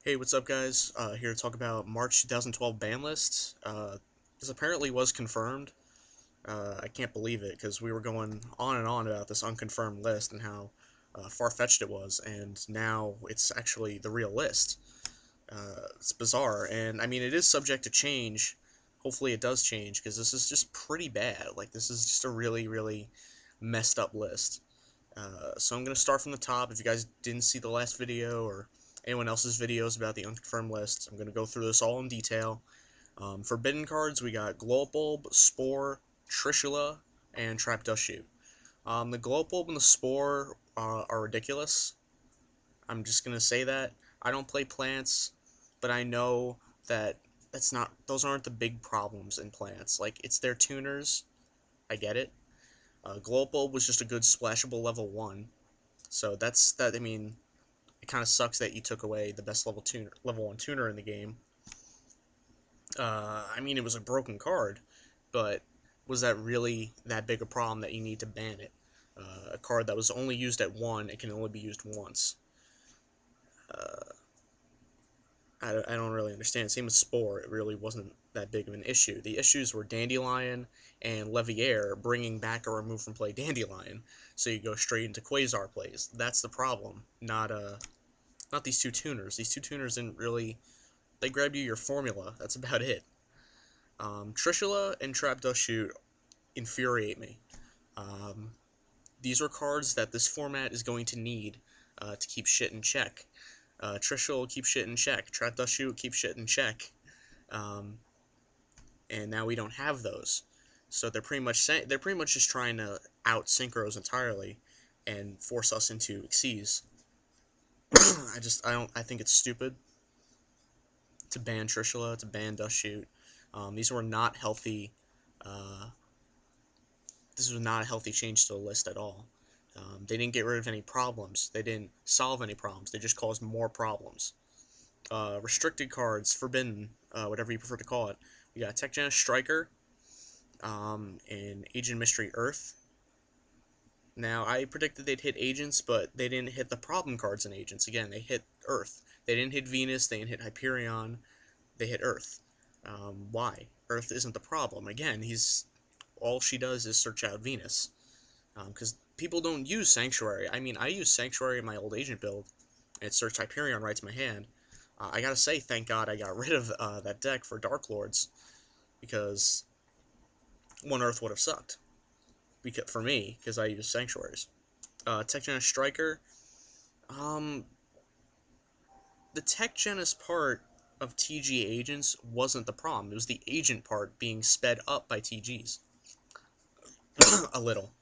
Hey, what's up, guys? Here to talk about March 2012 ban list. This apparently was confirmed. I can't believe it because we were going on and on about this unconfirmed list and how far-fetched it was, and now it's actually the real list. It's bizarre, and I mean, it is subject to change. Hopefully, it does change because this is just pretty bad. Like, this is just a really, really messed up list. So I'm going to start from the top. If you guys didn't see the last video or anyone else's videos about the unconfirmed list, I'm going to go through this all in detail. Forbidden cards, we got Glowbulb, Spore, Trishula, and Trap Dust Shoot. The Glowbulb and the Spore are ridiculous. I'm just going to say that. I don't play plants, but I know that those aren't the big problems in plants. Like, it's their tuners. I get it. Glowbulb was just a good splashable level 1. So I mean, it kind of sucks that you took away the best level 1 tuner in the game. I mean, it was a broken card, but was that really that big a problem that you need to ban it? A card that was only used at 1, it can only be used once. I don't really understand. Same with Spore, it really wasn't that big of an issue. The issues were Dandelion and Leviair bringing back a remove from play Dandelion, so you go straight into Quasar plays. That's the problem, not these two tuners. These two tuners didn't really, they grabbed you your formula, that's about it. Trishula and Trap Dust Shoot infuriate me. These are cards that this format is going to need to keep shit in check. Trishula will keep shit in check. Trap Dust Shoot will keep shit in check. And now we don't have those. So they're pretty much just trying to out synchros entirely and force us into Xyz. I think it's stupid to ban Trishula, to ban Dust Shoot. These were not healthy. This was not a healthy change to the list at all. They didn't get rid of any problems. They didn't solve any problems. They just caused more problems. Restricted cards, forbidden, whatever you prefer to call it. We got Tech Gen Striker, and Agent Mystery Earth. Now, I predicted they'd hit Agents, but they didn't hit the problem cards in Agents. Again, they hit Earth. They didn't hit Venus, they didn't hit Hyperion, they hit Earth. Why? Earth isn't the problem. Again, all she does is search out Venus. Because people don't use Sanctuary. I mean, I use Sanctuary in my old Agent build, and it searched Hyperion right to my hand. I gotta say, thank God I got rid of that deck for Dark Lords, because 1 Earth would have sucked. For me, because I use Sanctuaries. Tech Genis Striker. The Tech Genis part of TG agents wasn't the problem. It was the agent part being sped up by TGs. A little.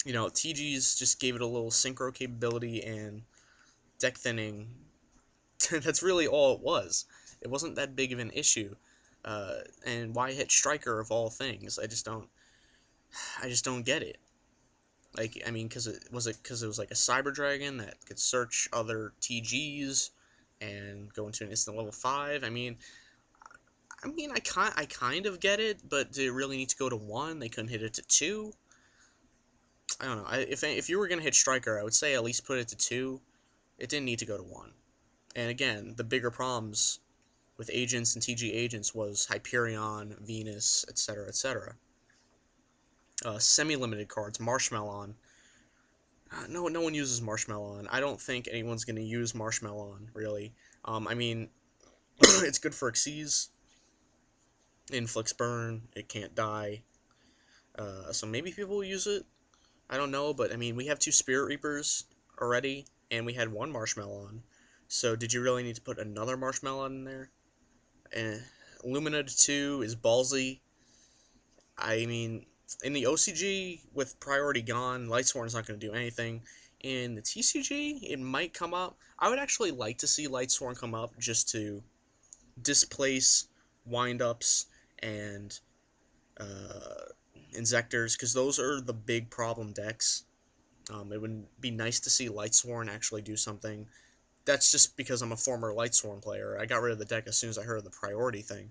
You know, TGs just gave it a little synchro capability and deck thinning. That's really all it was. It wasn't that big of an issue. And why hit Striker of all things? I just don't get it. Like, I mean, because it was like a Cyber Dragon that could search other TGs and go into an instant level 5. I mean, I kind of get it, but did it really need to go to 1? They couldn't hit it to 2. I don't know. If you were gonna hit Striker, I would say at least put it to 2. It didn't need to go to 1. And again, the bigger problems with agents and TG agents was Hyperion, Venus, etc., etc. Semi-limited cards, Marshmallon. No one uses Marshmallon. I don't think anyone's going to use Marshmallon, really. I mean, it's good for Xyz. Inflicts burn. It can't die. So maybe people will use it. I don't know, but I mean, we have 2 Spirit Reapers already, and we had 1 Marshmallon. So did you really need to put another Marshmallon in there? Lumina 2 is ballsy. I mean, in the OCG, with priority gone, Lightsworn's not going to do anything. In the TCG, it might come up. I would actually like to see Lightsworn come up just to displace windups and Inzectors, because those are the big problem decks. It would be nice to see Lightsworn actually do something. That's just because I'm a former Lightsworn player. I got rid of the deck as soon as I heard of the priority thing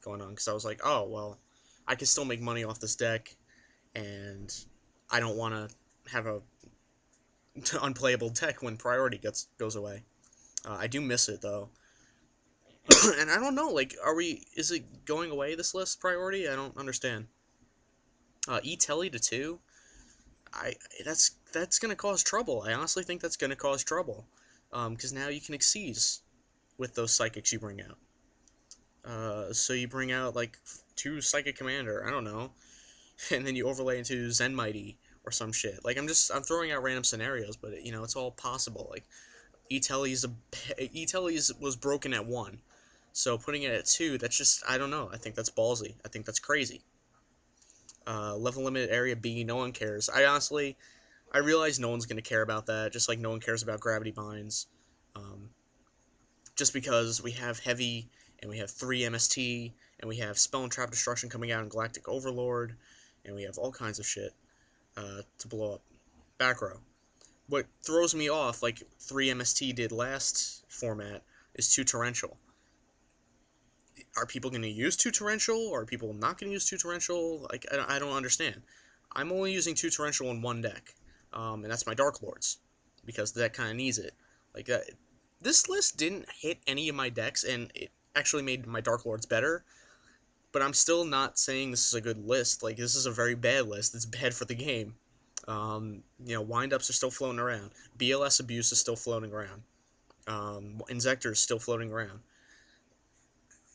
going on, because I was like, oh, well, I can still make money off this deck, and I don't want to have a unplayable deck when priority goes away. I do miss it though. And I don't know, like, is it going away, this list priority? I don't understand. E-Telly to 2? I, that's gonna cause trouble. I honestly think that's gonna cause trouble. Because now you can exceed with those psychics you bring out. So you bring out, like, 2 Psychic Commander, I don't know, and then you overlay into Zen Mighty or some shit. Like, I'm throwing out random scenarios, but, it's all possible. Like, E-Telly's was broken at 1. So putting it at 2, that's just, I don't know. I think that's ballsy. I think that's crazy. Level limited area B, no one cares. I realize no one's going to care about that, just like no one cares about gravity binds. Um, just because we have heavy, and we have 3 MST, and we have Spell and Trap Destruction coming out in Galactic Overlord, and we have all kinds of shit to blow up back row. What throws me off, like 3 MST did last format, is 2 Torrential. Are people going to use 2 Torrential, or are people not going to use 2 Torrential? Like, I don't understand. I'm only using 2 Torrential in one deck, and that's my Dark Lords, because the deck kind of needs it. Like, this list didn't hit any of my decks, and it actually made my Dark Lords better, but I'm still not saying this is a good list. Like, this is a very bad list. It's bad for the game. Wind-ups are still floating around. BLS Abuse is still floating around. Inzector is still floating around.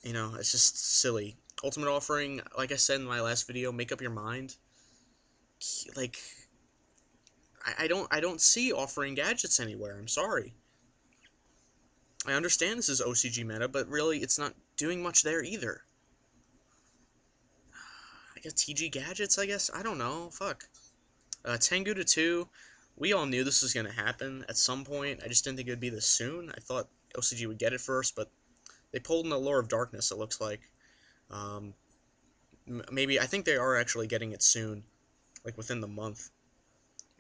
It's just silly. Ultimate Offering, like I said in my last video, make up your mind. Like, I don't see offering gadgets anywhere. I'm sorry. I understand this is OCG meta, but really, it's not doing much there either. I guess TG gadgets, I guess? I don't know. Fuck. Tengu to 2. We all knew this was going to happen at some point. I just didn't think it would be this soon. I thought OCG would get it first, but they pulled in the Lure of Darkness, it looks like. Maybe, I think they are actually getting it soon, like within the month.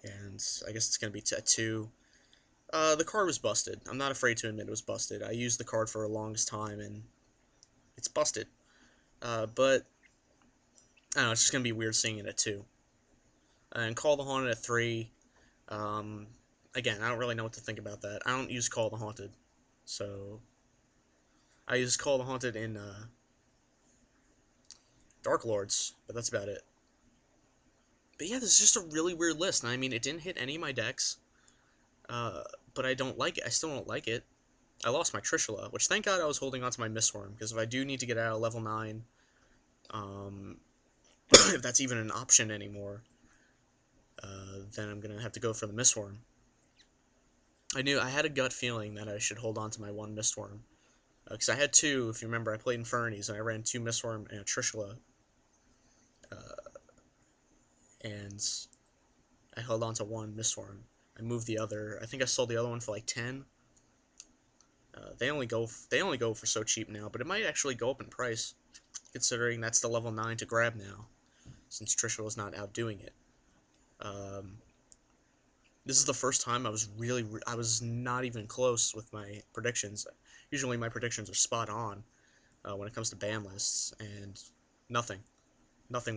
And I guess it's going to be at 2. The card was busted. I'm not afraid to admit it was busted. I used the card for the longest time, and it's busted. But, I don't know, it's just going to be weird seeing it at 2. And Call the Haunted at 3. Again, I don't really know what to think about that. I don't use Call the Haunted. So, I use Call the Haunted in Dark Lords, but that's about it. But yeah, this is just a really weird list. And I mean, it didn't hit any of my decks. But I don't like it. I still don't like it. I lost my Trishula, which thank God I was holding on to my Mistworm, because if I do need to get out of level 9, if that's even an option anymore, then I'm going to have to go for the Mistworm. I had a gut feeling that I should hold on to my 1 Mistworm. Because I had 2, if you remember, I played Infernities, and I ran 2 Mistworm and a Trishula. And I held on to 1 Mistworm. I moved the other. I think I sold the other one for like 10. They only go for so cheap now, but it might actually go up in price, considering that's the level 9 to grab now, since Trishula is not outdoing it. This is the first time I was not even close with my predictions. Usually my predictions are spot on when it comes to ban lists, and nothing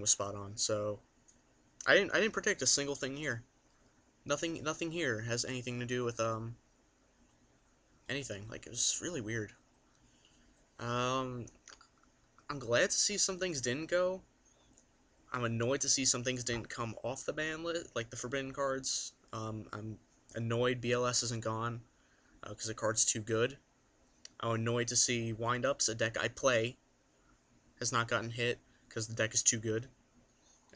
was spot on. So I didn't predict a single thing here. Nothing here has anything to do with anything. Like, it was really weird. I'm glad to see some things didn't go. I'm annoyed to see some things didn't come off the ban list, like the forbidden cards. I'm annoyed BLS isn't gone, because the card's too good. I'm annoyed to see Wind-Ups, a deck I play, has not gotten hit, because the deck is too good.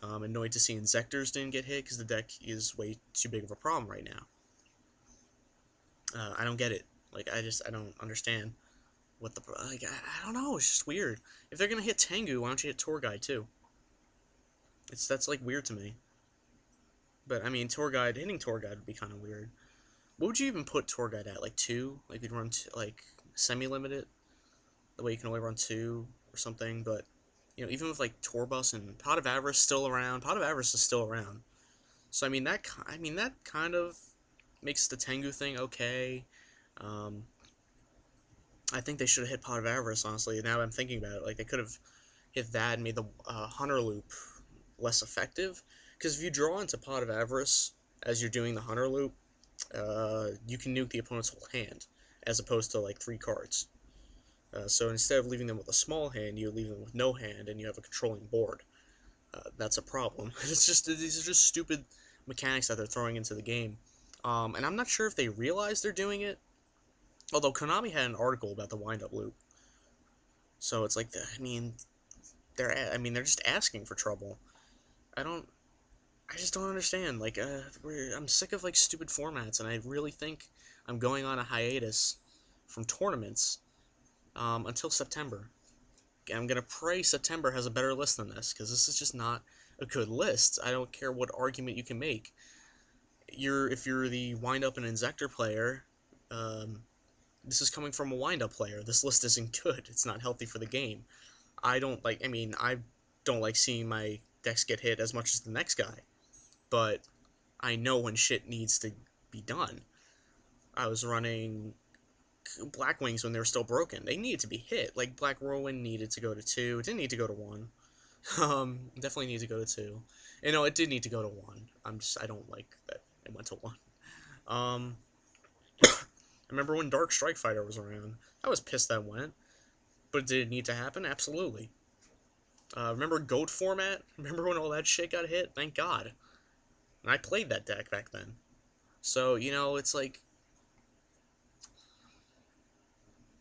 I'm annoyed to see Inzectors didn't get hit, because the deck is way too big of a problem right now. I don't get it. Like, I don't understand what the, like, I don't know, it's just weird. If they're gonna hit Tengu, why don't you hit Tour Guide, too? That's, like, weird to me. But, I mean, hitting Tour Guide would be kind of weird. What would you even put Tour Guide at? Like, 2? Like, you'd run, like, semi-limited? The way you can only run 2 or something, but, even with, like, Tour Bus and Pot of Avarice still around, Pot of Avarice is still around. So, I mean, that kind of makes the Tengu thing okay. I think they should have hit Pot of Avarice, honestly. Now I'm thinking about it. Like, they could have hit that and made the Hunter Loop less effective. Because if you draw into Pot of Avarice as you're doing the Hunter Loop, you can nuke the opponent's whole hand. as opposed to like 3 cards. So instead of leaving them with a small hand, you leave them with no hand, and you have a controlling board. That's a problem. It's just these are just stupid mechanics that they're throwing into the game, and I'm not sure if they realize they're doing it. Although Konami had an article about the wind-up loop, so it's like they're just asking for trouble. I don't I just don't understand. Like, I'm sick of like stupid formats, and I really think I'm going on a hiatus from tournaments until September. I'm gonna pray September has a better list than this, because this is just not a good list. I don't care what argument you can make. If you're the wind up and injector player, um, this is coming from a wind up player. This list isn't good. It's not healthy for the game. I don't like seeing my decks get hit as much as the next guy, but I know when shit needs to be done. I was running Black Wings when they were still broken. They needed to be hit. Like, Black Whirlwind needed to go to 2. It didn't need to go to 1. Definitely need to go to 2. And no, it did need to go to 1. I don't like that it went to 1. I remember when Dark Strike Fighter was around. I was pissed that went. But did it need to happen? Absolutely. Remember GOAT format? Remember when all that shit got hit? Thank God. And I played that deck back then. So, it's like,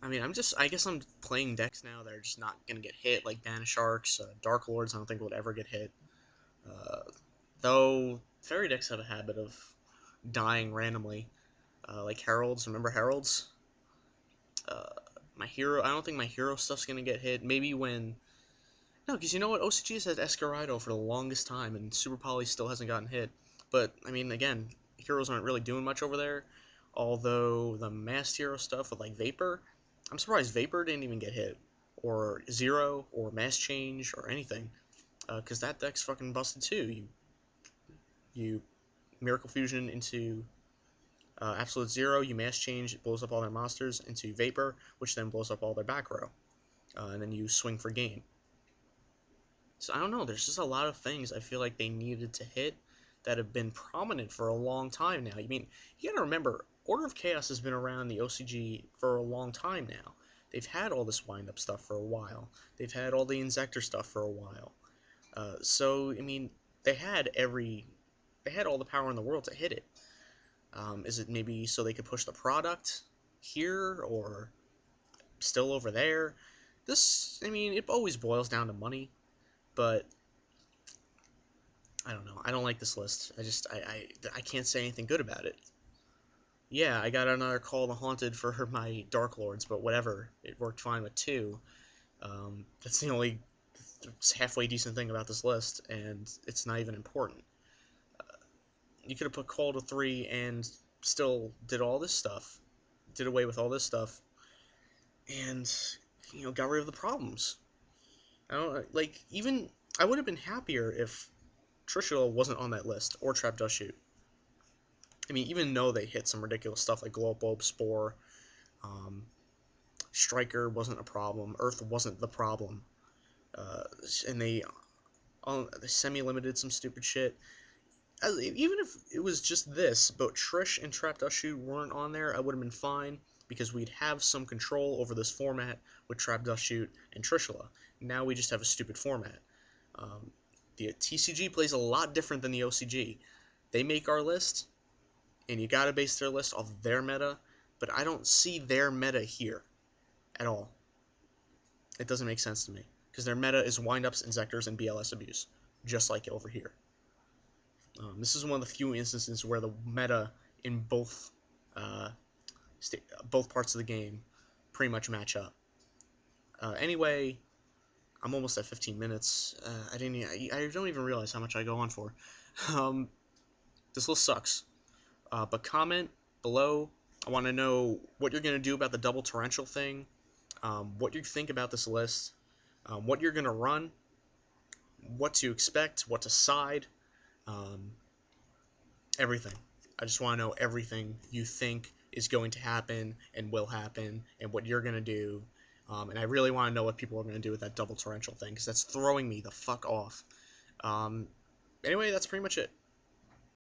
I guess I'm playing decks now that are just not going to get hit, like Banish Sharks, Dark Lords, I don't think would ever get hit. Though, Fairy decks have a habit of dying randomly, like Heralds. Remember Heralds? I don't think my hero stuff's going to get hit. Maybe when... No, because you know what? OCG has had Escarado for the longest time, and Super Poly still hasn't gotten hit. But, again, heroes aren't really doing much over there. Although the masked hero stuff with, like, Vapor, I'm surprised Vapor didn't even get hit. Or Zero, or Mass Change, or anything. Because that deck's fucking busted too. You Miracle Fusion into Absolute Zero, you Mass Change, it blows up all their monsters, into Vapor, which then blows up all their back row. And then you swing for game. So I don't know, there's just a lot of things I feel like they needed to hit that have been prominent for a long time now. You gotta remember, Order of Chaos has been around the OCG for a long time now. They've had all this wind-up stuff for a while. They've had all the Inzector stuff for a while. They had all the power in the world to hit it. Is it maybe so they could push the product here, or still over there? It always boils down to money, but I don't know. I don't like this list. I can't say anything good about it. Yeah, I got another Call the Haunted for my Dark Lords, but whatever. It worked fine with 2. That's the only halfway decent thing about this list, and it's not even important. You could have put Call to 3 and still did all this stuff. Did away with all this stuff. And, got rid of the problems. I would have been happier if Trishula wasn't on that list, or Trap Dust Shoot. Even though they hit some ridiculous stuff like Glow Up Bulb, Spore, Striker wasn't a problem, Earth wasn't the problem, and they semi-limited some stupid shit. Even if it was just this, but Trish and Trap Dust Shoot weren't on there, I would have been fine, because we'd have some control over this format with Trap Dust Shoot and Trishula. Now we just have a stupid format. The TCG plays a lot different than the OCG. They make our list, and you gotta base their list off their meta, but I don't see their meta here at all. It doesn't make sense to me, because their meta is windups, injectors, and BLS abuse, just like over here. This is one of the few instances where the meta in both parts of the game pretty much match up. Anyway, I'm almost at 15 minutes. I don't even realize how much I go on for. This list sucks. But comment below. I want to know what you're going to do about the double torrential thing, what you think about this list, what you're going to run, what to expect, what to side, everything. I just want to know everything you think is going to happen and will happen, and what you're going to do. And I really want to know what people are going to do with that double torrential thing, because that's throwing me the fuck off. Anyway, that's pretty much it.